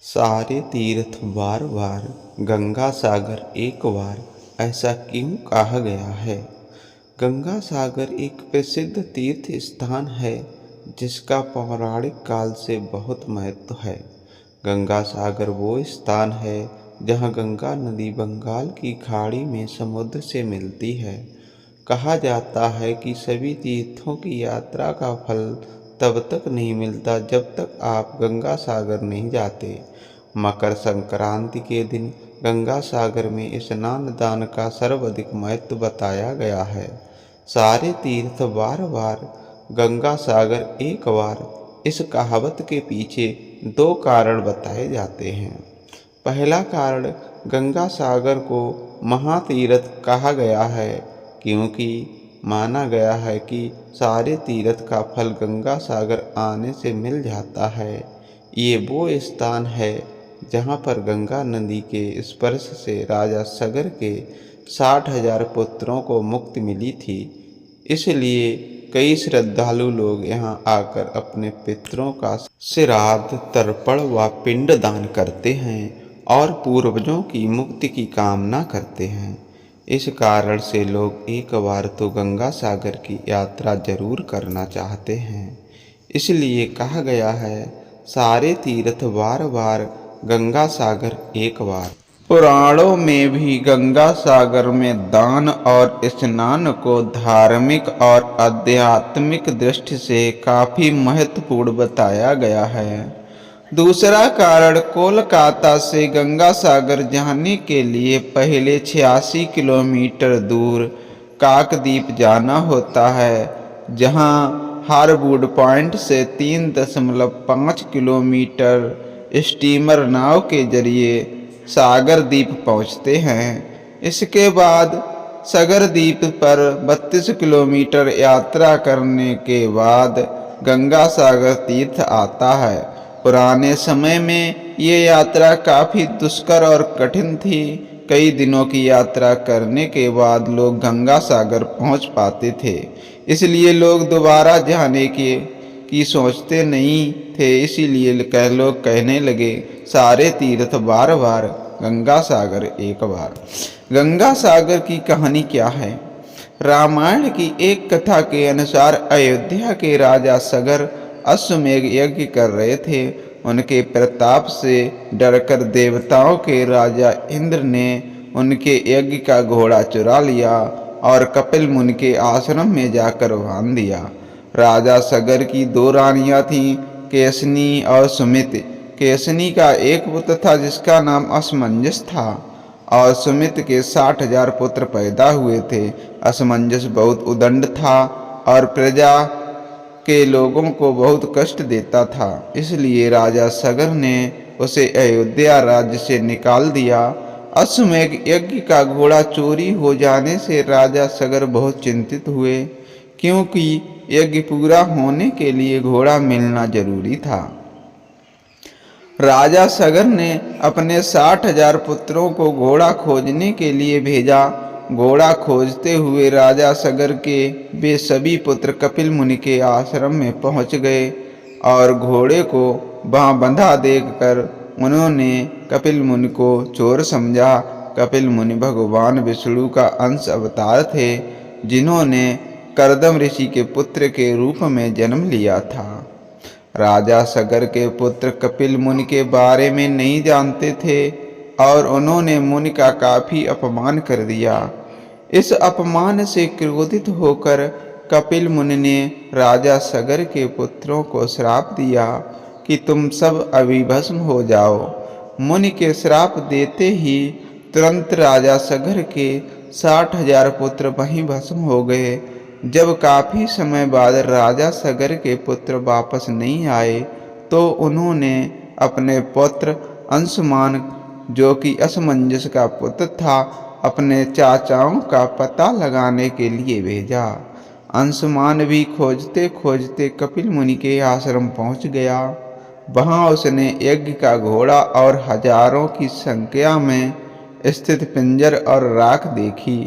सारे तीर्थ बार बार, गंगा सागर एक बार, ऐसा क्यों कहा गया है? गंगा सागर एक प्रसिद्ध तीर्थ स्थान है जिसका पौराणिक काल से बहुत महत्व है। गंगा सागर वो स्थान है जहाँ गंगा नदी बंगाल की खाड़ी में समुद्र से मिलती है। कहा जाता है कि सभी तीर्थों की यात्रा का फल तब तक नहीं मिलता जब तक आप गंगा सागर नहीं जाते। मकर संक्रांति के दिन गंगा सागर में स्नान दान का सर्वाधिक महत्व बताया गया है। सारे तीर्थ बार बार, गंगा सागर एक बार, इस कहावत के पीछे दो कारण बताए जाते हैं। पहला कारण, गंगा सागर को महातीर्थ कहा गया है क्योंकि माना गया है कि सारे तीर्थ का फल गंगा सागर आने से मिल जाता है। ये वो स्थान है जहाँ पर गंगा नदी के स्पर्श से राजा सगर के 60,000 पुत्रों को मुक्ति मिली थी। इसलिए कई श्रद्धालु लोग यहाँ आकर अपने पितरों का श्राद्ध, तर्पण व पिंड दान करते हैं और पूर्वजों की मुक्ति की कामना करते हैं। इस कारण से लोग एक बार तो गंगा सागर की यात्रा जरूर करना चाहते हैं। इसलिए कहा गया है, सारे तीर्थ बार बार, गंगा सागर एक बार। पुराणों में भी गंगा सागर में दान और स्नान को धार्मिक और आध्यात्मिक दृष्टि से काफी महत्वपूर्ण बताया गया है। दूसरा कारण, कोलकाता से गंगा सागर जाने के लिए पहले 86 किलोमीटर दूर काकद्वीप जाना होता है, जहां हारवुड पॉइंट से 3.5 किलोमीटर स्टीमर नाव के जरिए सागर द्वीप पहुंचते हैं। इसके बाद सागर द्वीप पर 32 किलोमीटर यात्रा करने के बाद गंगा सागर तीर्थ आता है। पुराने समय में ये यात्रा काफी दुष्कर और कठिन थी। कई दिनों की यात्रा करने के बाद लोग गंगा सागर पहुंच पाते थे। इसलिए लोग दोबारा जाने की सोचते नहीं थे। इसीलिए लोग कहने लगे, सारे तीर्थ बार बार, गंगा सागर एक बार। गंगा सागर की कहानी क्या है? रामायण की एक कथा के अनुसार अयोध्या के राजा सगर अश्वमेध यज्ञ कर रहे थे। उनके प्रताप से डरकर देवताओं के राजा इंद्र ने उनके यज्ञ का घोड़ा चुरा लिया और कपिल मुनि के आश्रम में जाकर बांध दिया। राजा सगर की दो रानियां थीं, केसनी और सुमित। केसनी का एक पुत्र था जिसका नाम असमंजस था और सुमित के 60,000 पुत्र पैदा हुए थे। असमंजस बहुत उदंड था और प्रजा के लोगों को बहुत कष्ट देता था। इसलिए राजा सगर ने उसे अयोध्या राज्य से निकाल दिया। अश्वमेध यज्ञ का घोड़ा चोरी हो जाने से राजा सगर बहुत चिंतित हुए, क्योंकि यज्ञ पूरा होने के लिए घोड़ा मिलना जरूरी था। राजा सगर ने अपने 60,000 पुत्रों को घोड़ा खोजने के लिए भेजा। घोड़ा खोजते हुए राजा सगर के वे सभी पुत्र कपिल मुनि के आश्रम में पहुंच गए और घोड़े को वहां बंधा देखकर उन्होंने कपिल मुनि को चोर समझा। कपिल मुनि भगवान विष्णु का अंश अवतार थे, जिन्होंने करदम ऋषि के पुत्र के रूप में जन्म लिया था। राजा सगर के पुत्र कपिल मुनि के बारे में नहीं जानते थे और उन्होंने मुनि का काफी अपमान कर दिया। इस अपमान से क्रोधित होकर कपिल मुनि ने राजा सगर के पुत्रों को श्राप दिया कि तुम सब अभी भस्म हो जाओ। मुनि के श्राप देते ही तुरंत राजा सगर के 60,000 पुत्र वहीं भस्म हो गए। जब काफी समय बाद राजा सगर के पुत्र वापस नहीं आए तो उन्होंने अपने पुत्र अंशुमान, जो कि असमंजस का पुत्र था, अपने चाचाओं का पता लगाने के लिए भेजा। अंशुमान भी खोजते खोजते कपिल मुनि के आश्रम पहुंच गया। वहां उसने यज्ञ का घोड़ा और हजारों की संख्या में स्थित पिंजर और राख देखी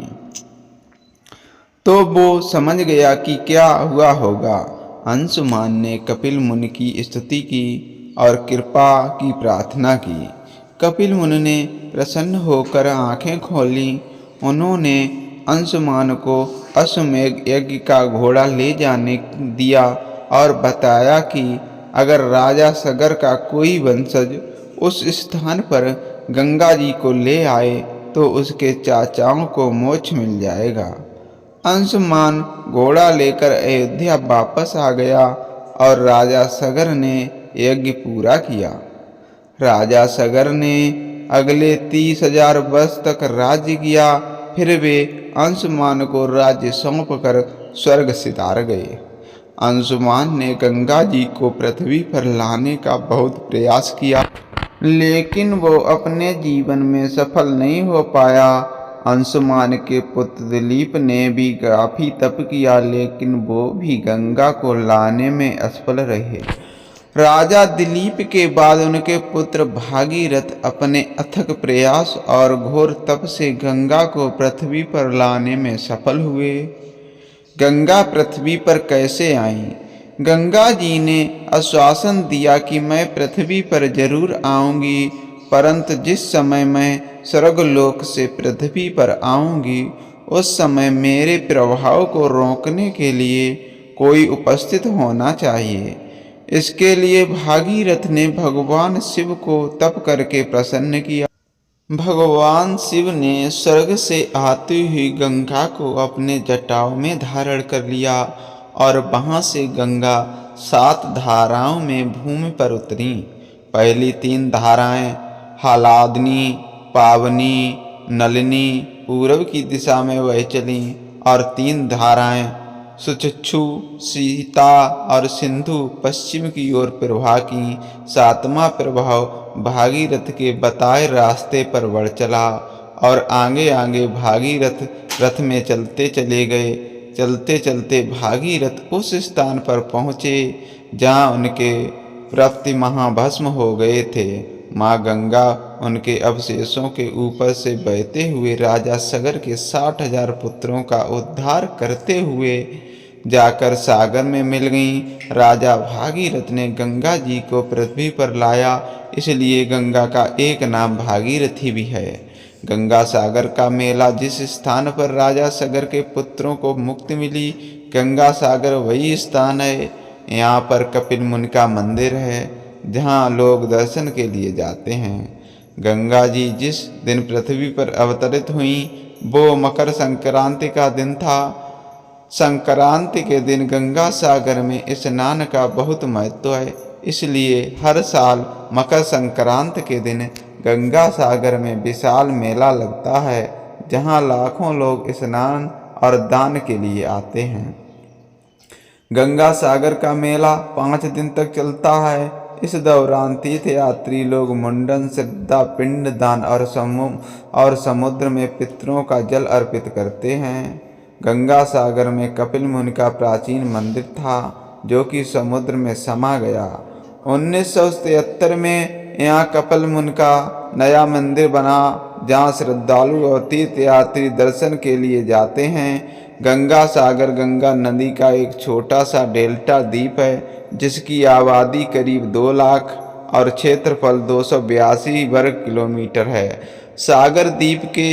तो वो समझ गया कि क्या हुआ होगा। अंशुमान ने कपिल मुनि की स्तुति की और कृपा की प्रार्थना की। कपिल मुनि ने प्रसन्न होकर आंखें खोली। उन्होंने अंशुमान को अश्वमेध यज्ञ का घोड़ा ले जाने दिया और बताया कि अगर राजा सगर का कोई वंशज उस स्थान पर गंगा जी को ले आए तो उसके चाचाओं को मोक्ष मिल जाएगा। अंशुमान घोड़ा लेकर अयोध्या वापस आ गया और राजा सगर ने यज्ञ पूरा किया। राजा सगर ने अगले 30,000 वर्ष तक राज्य किया। फिर वे अंशुमान को राज्य सौंप कर स्वर्ग सिधार गए। अंशुमान ने गंगा जी को पृथ्वी पर लाने का बहुत प्रयास किया, लेकिन वो अपने जीवन में सफल नहीं हो पाया। अंशुमान के पुत्र दिलीप ने भी काफी तप किया, लेकिन वो भी गंगा को लाने में असफल रहे। राजा दिलीप के बाद उनके पुत्र भागीरथ अपने अथक प्रयास और घोर तप से गंगा को पृथ्वी पर लाने में सफल हुए। गंगा पृथ्वी पर कैसे आई? गंगा जी ने आश्वासन दिया कि मैं पृथ्वी पर जरूर आऊंगी, परंतु जिस समय मैं स्वर्गलोक से पृथ्वी पर आऊंगी उस समय मेरे प्रभाव को रोकने के लिए कोई उपस्थित होना चाहिए। इसके लिए भागीरथ ने भगवान शिव को तप करके प्रसन्न किया। भगवान शिव ने स्वर्ग से आती हुई गंगा को अपने जटाओं में धारण कर लिया और वहां से गंगा 7 धाराओं में भूमि पर उतरी। पहली 3 धाराएं हलादनी, पावनी, नलिनी पूर्व की दिशा में बह चली और 3 धाराएं सुचक्षु, सीता और सिंधु पश्चिम की ओर प्रवाह की। 7वां प्रभाव भागीरथ के बताए रास्ते पर बढ़ चला और आगे आगे भागीरथ रथ में चलते चले गए। चलते चलते भागीरथ उस स्थान पर पहुँचे जहाँ उनके प्रतिमहा भस्म हो गए थे। माँ गंगा उनके अवशेषों के ऊपर से बहते हुए राजा सगर के 60,000 पुत्रों का उद्धार करते हुए जाकर सागर में मिल गईं। राजा भागीरथ ने गंगा जी को पृथ्वी पर लाया, इसलिए गंगा का एक नाम भागीरथी भी है। गंगा सागर का मेला जिस स्थान पर राजा सगर के पुत्रों को मुक्ति मिली, गंगा सागर वही स्थान है। यहाँ पर कपिल मुनि का मंदिर है जहाँ लोग दर्शन के लिए जाते हैं। गंगा जी जिस दिन पृथ्वी पर अवतरित हुई वो मकर संक्रांति का दिन था। संक्रांति के दिन गंगा सागर में स्नान का बहुत महत्व है, इसलिए हर साल मकर संक्रांति के दिन गंगा सागर में विशाल मेला लगता है जहां लाखों लोग स्नान और दान के लिए आते हैं। गंगा सागर का मेला 5 दिन तक चलता है। इस दौरान तीर्थयात्री लोग मुंडन, श्रद्धा, पिंड दान और समुद्र में पितरों का जल अर्पित करते हैं। गंगा सागर में कपिल मुनि का प्राचीन मंदिर था जो कि समुद्र में समा गया। 1973 में यहाँ कपिल मुनि का नया मंदिर बना जहाँ श्रद्धालु और तीर्थयात्री दर्शन के लिए जाते हैं। गंगा सागर गंगा नदी का एक छोटा सा डेल्टा द्वीप है जिसकी आबादी करीब 2 लाख और क्षेत्रफल 282 वर्ग किलोमीटर है। सागर द्वीप के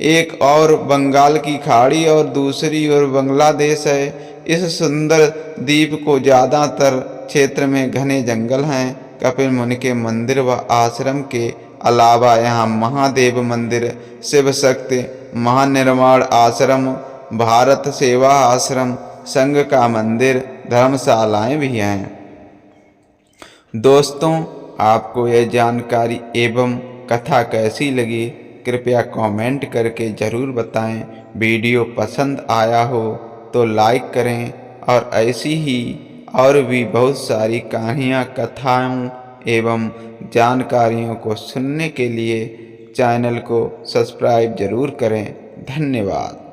एक और बंगाल की खाड़ी और दूसरी ओर बांग्लादेश है। इस सुंदर द्वीप को ज़्यादातर क्षेत्र में घने जंगल हैं। कपिल मुनि के मंदिर व आश्रम के अलावा यहाँ महादेव मंदिर, शिव शक्ति महानिर्वाण आश्रम, भारत सेवा आश्रम, संघ का मंदिर, धर्मशालाएं भी हैं। दोस्तों, आपको यह जानकारी एवं कथा कैसी लगी कृपया कमेंट करके ज़रूर बताएं। वीडियो पसंद आया हो तो लाइक करें और ऐसी ही और भी बहुत सारी कहानियाँ, कथाओं एवं जानकारियों को सुनने के लिए चैनल को सब्सक्राइब ज़रूर करें। धन्यवाद।